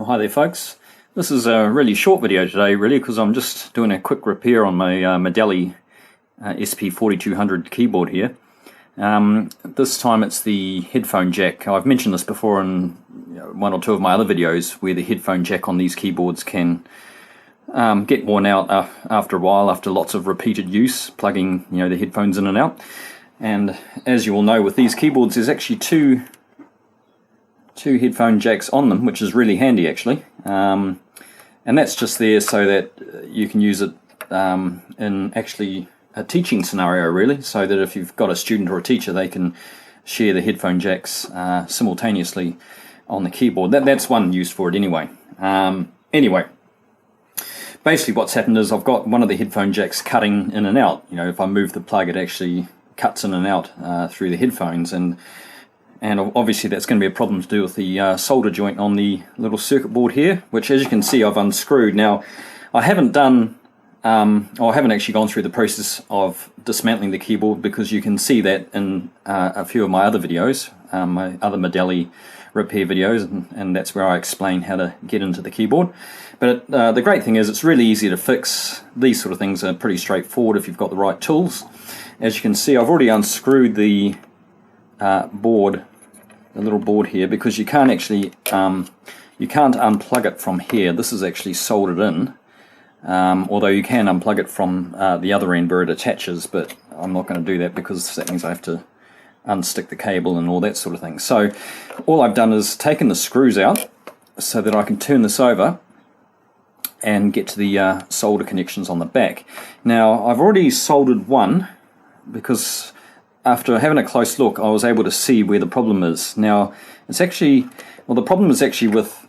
Well, hi there folks. This is a really short video today because I'm just doing a quick repair on my Medeli SP4200 keyboard here. This time it's the headphone jack. I've mentioned this before in one or two of my other videos where the headphone jack on these keyboards can get worn out after a while, after lots of repeated use, plugging the headphones in and out. And as you all know, with these keyboards there's actually two headphone jacks on them, which is really handy actually, and that's just there so that you can use it in actually a teaching scenario really, so that if you've got a student or a teacher they can share the headphone jacks simultaneously on the keyboard. That's one use for it anyway. Anyway, basically what's happened is I've got one of the headphone jacks cutting in and out. If I move the plug it actually cuts in and out through the headphones, and obviously that's going to be a problem to do with the solder joint on the little circuit board here, which as you can see I've unscrewed. Now I haven't done, I haven't actually gone through the process of dismantling the keyboard, because you can see that in a few of my other videos, my other Medeli repair videos, and that's where I explain how to get into the keyboard. But the great thing is it's really easy to fix. These sort of things are pretty straightforward if you've got the right tools. As you can see I've already unscrewed the board, the little board here, because you can't actually you can't unplug it from here. This is actually soldered in, although you can unplug it from the other end where it attaches, but I'm not going to do that because that means I have to unstick the cable and all that sort of thing. So all I've done is taken the screws out so that I can turn this over and get to the solder connections on the back. Now I've already soldered one, because after having a close look I was able to see where the problem is. Now it's actually, well, the problem is actually with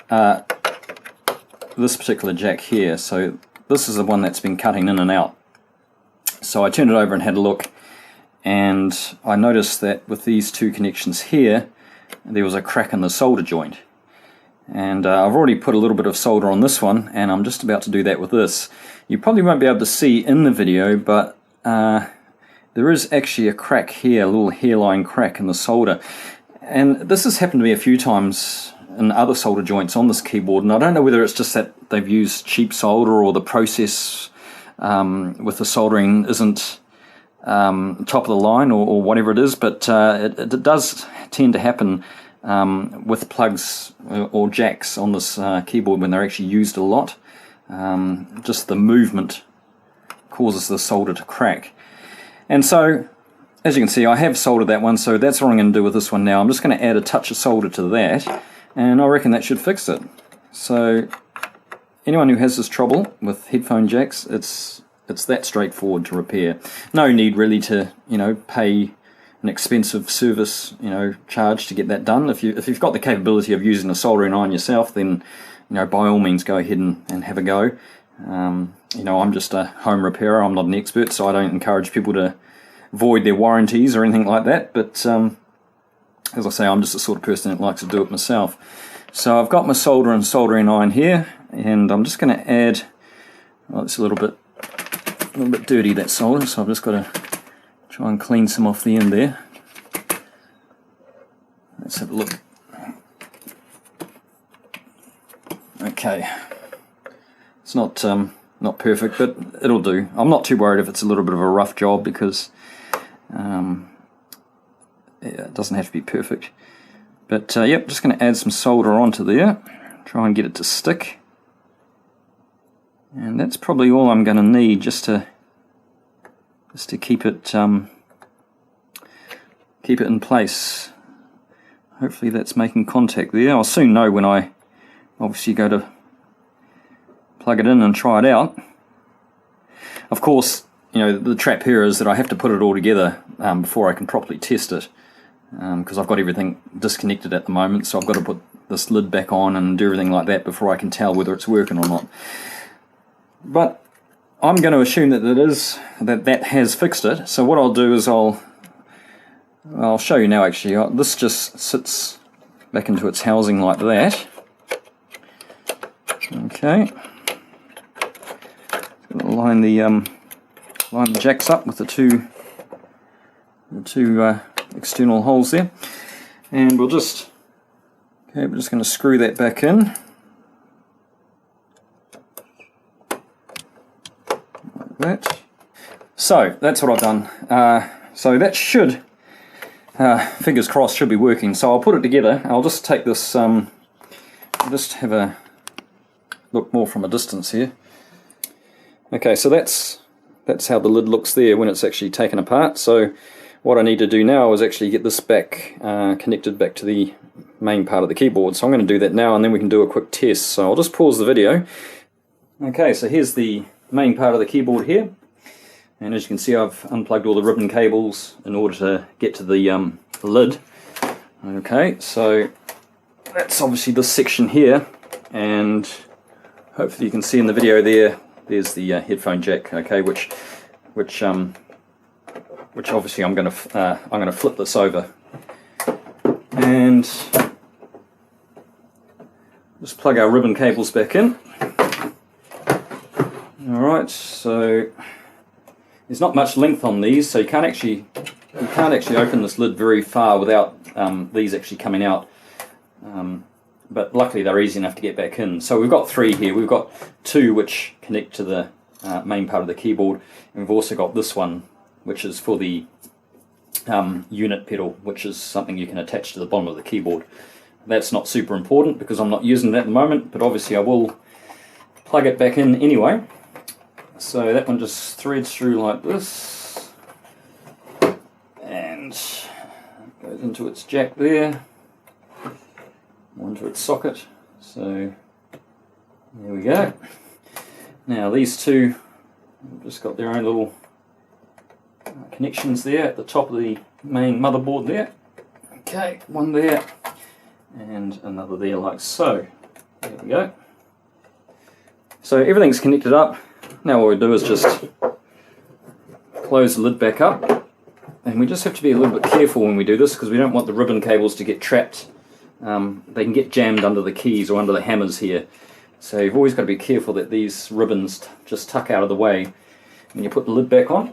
this particular jack here. So this is the one that's been cutting in and out. So I turned it over and had a look, and I noticed that with these two connections here there was a crack in the solder joint. And I've already put a little bit of solder on this one, and I'm just about to do that with this. You probably won't be able to see in the video, but there is actually a crack here, a little hairline crack in the solder. And this has happened to me a few times in other solder joints on this keyboard, and I don't know whether it's just that they've used cheap solder or the process with the soldering isn't top of the line, or whatever it is, but it does tend to happen with plugs or jacks on this keyboard when they're actually used a lot. Just the movement causes the solder to crack. And so, as you can see, I have soldered that one, so that's what I'm going to do with this one now. I'm just going to add a touch of solder to that, and I reckon that should fix it. So, anyone who has this trouble with headphone jacks, it's that straightforward to repair. No need really to, pay an expensive service, charge to get that done. If you've got the capability of using a soldering iron yourself, then, by all means go ahead and have a go. I'm just a home repairer, I'm not an expert, so I don't encourage people to void their warranties or anything like that, but as I say, I'm just the sort of person that likes to do it myself. So I've got my solder and soldering iron here, and I'm just going to add, well, it's a little bit dirty, that solder, so I've just got to try and clean some off the end there. Let's have a look. Okay, it's not perfect, but it'll do. I'm not too worried if it's a little bit of a rough job, because it doesn't have to be perfect. But yep, just going to add some solder onto there, try and get it to stick, and that's probably all I'm going to need just to keep it in place. Hopefully that's making contact there. I'll soon know when I obviously go to plug it in and try it out. Of course, the trap here is that I have to put it all together before I can properly test it, because I've got everything disconnected at the moment, so I've got to put this lid back on and do everything like that before I can tell whether it's working or not. But I'm going to assume that has fixed it. So what I'll do is I'll show you now actually. This just sits back into its housing like that. Okay. Line the jacks up with the two external holes there, and we're just going to screw that back in So that's what I've done. So that should, fingers crossed, should be working. So I'll put it together. I'll just take this, just have a look more from a distance here. Okay, so that's how the lid looks there when it's actually taken apart. So what I need to do now is actually get this back connected back to the main part of the keyboard. So I'm going to do that now, and then we can do a quick test. So I'll just pause the video. Okay, so here's the main part of the keyboard here, and as you can see, I've unplugged all the ribbon cables in order to get to the lid. Okay, so that's obviously this section here, and hopefully you can see in the video there's the headphone jack. Okay, which obviously I'm going to flip this over and just plug our ribbon cables back in. Alright, so there's not much length on these, so you can't actually open this lid very far without these actually coming out. But luckily they're easy enough to get back in. So we've got three here. We've got two which connect to the main part of the keyboard, and we've also got this one which is for the unit pedal, which is something you can attach to the bottom of the keyboard. That's not super important because I'm not using it at the moment, but obviously I will plug it back in anyway. So that one just threads through like this and goes into its jack there, onto its socket. So there we go. Now these two have just got their own little connections there at the top of the main motherboard there. Okay, one there and another there like so. There we go. So everything's connected up. Now what we do is just close the lid back up, and we just have to be a little bit careful when we do this because we don't want the ribbon cables to get trapped. They can get jammed under the keys or under the hammers here. So you've always got to be careful that these ribbons just tuck out of the way when you put the lid back on.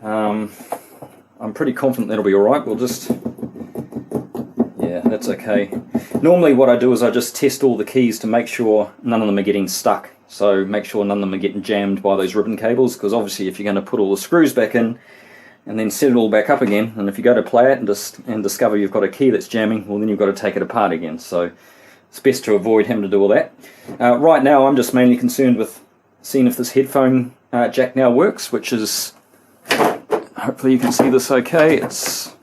I'm pretty confident that'll be alright. We'll just... yeah, that's okay. Normally what I do is I just test all the keys to make sure none of them are getting stuck. So make sure none of them are getting jammed by those ribbon cables, because obviously if you're going to put all the screws back in and then set it all back up again, and if you go to play it and discover you've got a key that's jamming, well then you've got to take it apart again. So it's best to avoid having to do all that. Right now I'm just mainly concerned with seeing if this headphone jack now works, which is, hopefully you can see this okay. It's,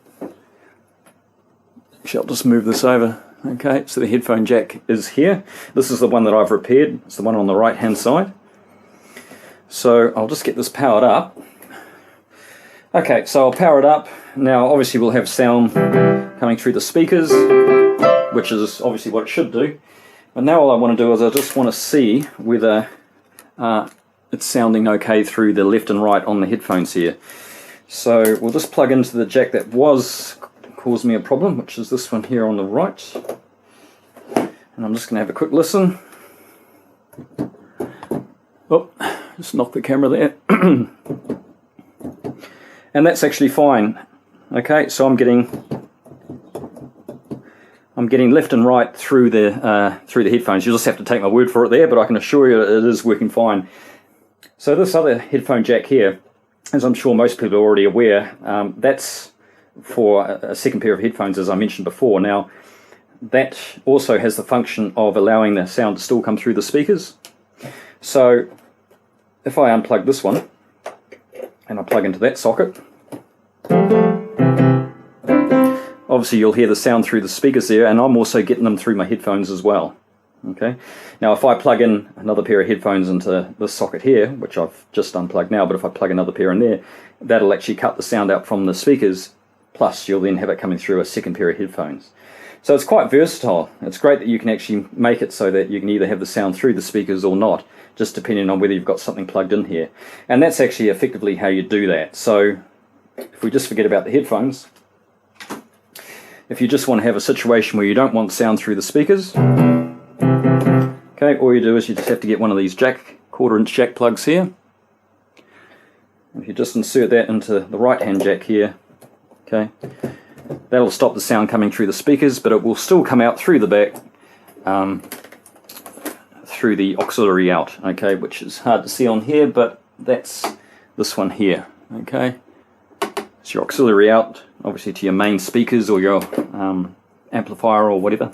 actually I'll just move this over. Okay, so the headphone jack is here. This is the one that I've repaired. It's the one on the right hand side. So I'll just get this powered up. Okay, so I'll power it up. Now obviously we'll have sound coming through the speakers, which is obviously what it should do. But now all I want to do is I just want to see whether it's sounding okay through the left and right on the headphones here. So we'll just plug into the jack that was caused me a problem, which is this one here on the right, and I'm just going to have a quick listen. Oh, just knocked the camera there. And that's actually fine. Okay, so I'm getting left and right through the headphones. You'll just have to take my word for it there, but I can assure you it is working fine. So this other headphone jack here, as I'm sure most people are already aware, that's for a second pair of headphones, as I mentioned before. Now that also has the function of allowing the sound to still come through the speakers. So if I unplug this one and I plug into that socket, obviously you'll hear the sound through the speakers there, and I'm also getting them through my headphones as well. Okay. Now if I plug in another pair of headphones into this socket here, which I've just unplugged now, but if I plug another pair in there, that'll actually cut the sound out from the speakers, plus you'll then have it coming through a second pair of headphones. So it's quite versatile. It's great that you can actually make it so that you can either have the sound through the speakers or not, just depending on whether you've got something plugged in here. And that's actually effectively how you do that. So if we just forget about the headphones, if you just want to have a situation where you don't want sound through the speakers, okay, all you do is you just have to get one of these quarter-inch jack plugs here. If you just insert that into the right-hand jack here, okay, that'll stop the sound coming through the speakers, but it will still come out through the back, through the auxiliary out, okay, which is hard to see on here, but that's this one here. Okay, it's your auxiliary out, obviously to your main speakers or your amplifier or whatever,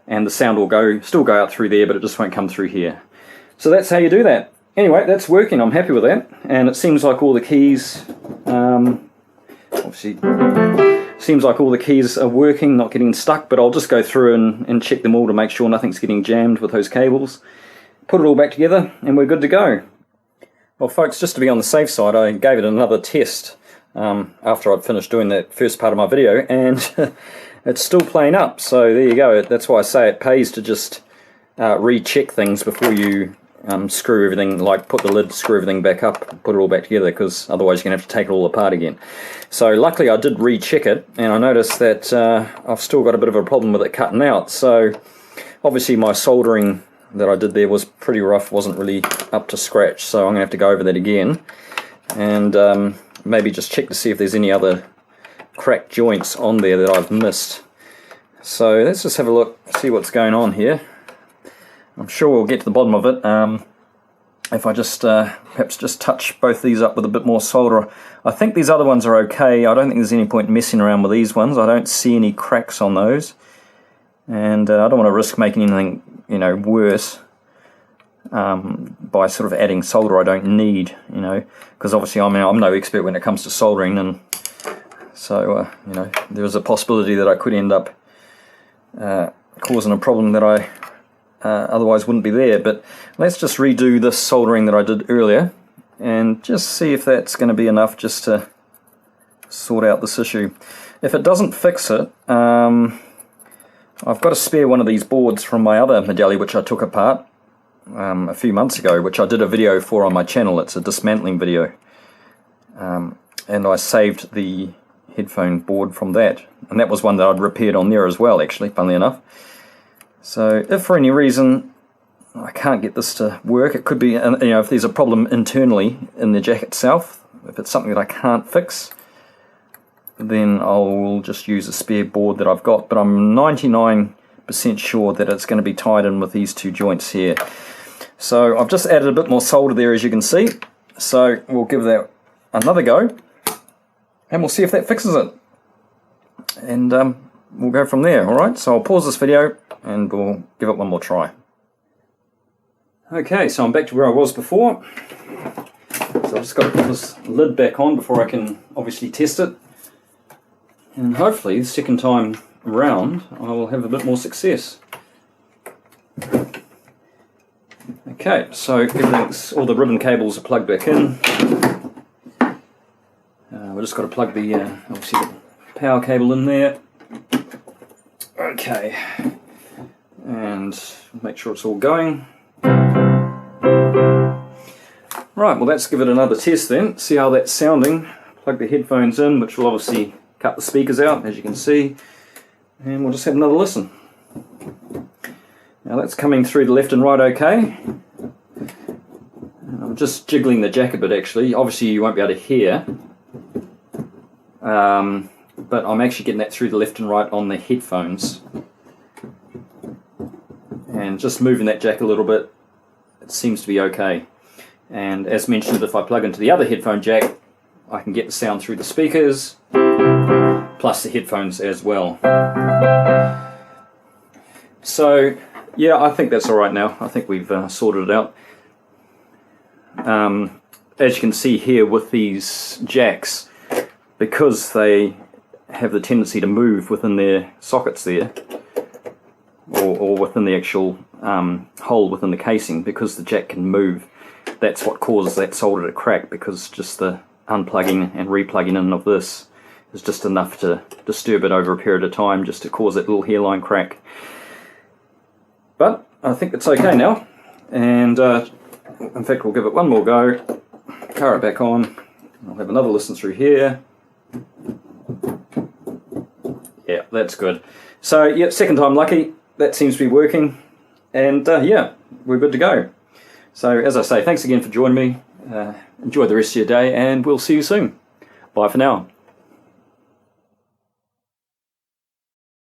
and the sound will still go out through there, but it just won't come through here. So that's how you do that. Anyway, that's working. I'm happy with that, and it seems like all the keys, obviously, seems like all the keys are working, not getting stuck. But I'll just go through and check them all to make sure nothing's getting jammed with those cables. Put it all back together, and we're good to go. Well, folks, just to be on the safe side, I gave it another test after I'd finished doing that first part of my video, and it's still playing up. So there you go. That's why I say it pays to just recheck things before you screw everything, like put the lid, screw everything back up, put it all back together, because otherwise you're going to have to take it all apart again. So luckily I did recheck it, and I noticed that I've still got a bit of a problem with it cutting out. So obviously my soldering that I did there was pretty rough, wasn't really up to scratch, so I'm going to have to go over that again and maybe just check to see if there's any other cracked joints on there that I've missed. So let's just have a look, see what's going on here. I'm sure we'll get to the bottom of it if I just perhaps just touch both these up with a bit more solder. I think these other ones are okay. I don't think there's any point messing around with these ones. I don't see any cracks on those, and I don't want to risk making anything, you know, worse by sort of adding solder I don't need, you know, because obviously I'm no expert when it comes to soldering, and so you know, there is a possibility that I could end up causing a problem that I otherwise wouldn't be there. But let's just redo this soldering that I did earlier and just see if that's going to be enough just to sort out this issue. If it doesn't fix it, I've got a spare one of these boards from my other Medeli which I took apart a few months ago, which I did a video for on my channel. It's a dismantling video, and I saved the headphone board from that, and that was one that I'd repaired on there as well, actually, funnily enough. So if for any reason I can't get this to work, it could be, you know, if there's a problem internally in the jack itself, if it's something that I can't fix, then I'll just use a spare board that I've got. But I'm 99% sure that it's going to be tied in with these two joints here. So I've just added a bit more solder there, as you can see. So we'll give that another go, and we'll see if that fixes it. And we'll go from there, alright? So I'll pause this video and we'll give it one more try. Okay, so I'm back to where I was before. So I've just got to put this lid back on before I can obviously test it. And hopefully the second time around I will have a bit more success. Okay, so all the ribbon cables are plugged back in. We've just got to plug the, obviously the power cable in there. Okay, and make sure it's all going. Right, well let's give it another test then, see how that's sounding. Plug the headphones in, which will obviously cut the speakers out, as you can see, and we'll just have another listen. Now that's coming through the left and right okay. I'm just jiggling the jack a bit actually. Obviously you won't be able to hear, but I'm actually getting that through the left and right on the headphones. And just moving that jack a little bit, it seems to be okay. And as mentioned, if I plug into the other headphone jack, I can get the sound through the speakers, plus the headphones as well. So, yeah, I think that's alright now. I think we've sorted it out. As you can see here with these jacks, because they have the tendency to move within their sockets there, or within the actual hole within the casing, because the jack can move, that's what causes that solder to crack, because just the unplugging and replugging in of this is just enough to disturb it over a period of time, just to cause that little hairline crack. But I think it's okay now, and in fact we'll give it one more go, power it back on, I'll have another listen through here. Yeah, that's good. So yeah, second time lucky, that seems to be working, and yeah, we're good to go. So as I say, thanks again for joining me, enjoy the rest of your day, and we'll see you soon. Bye for now.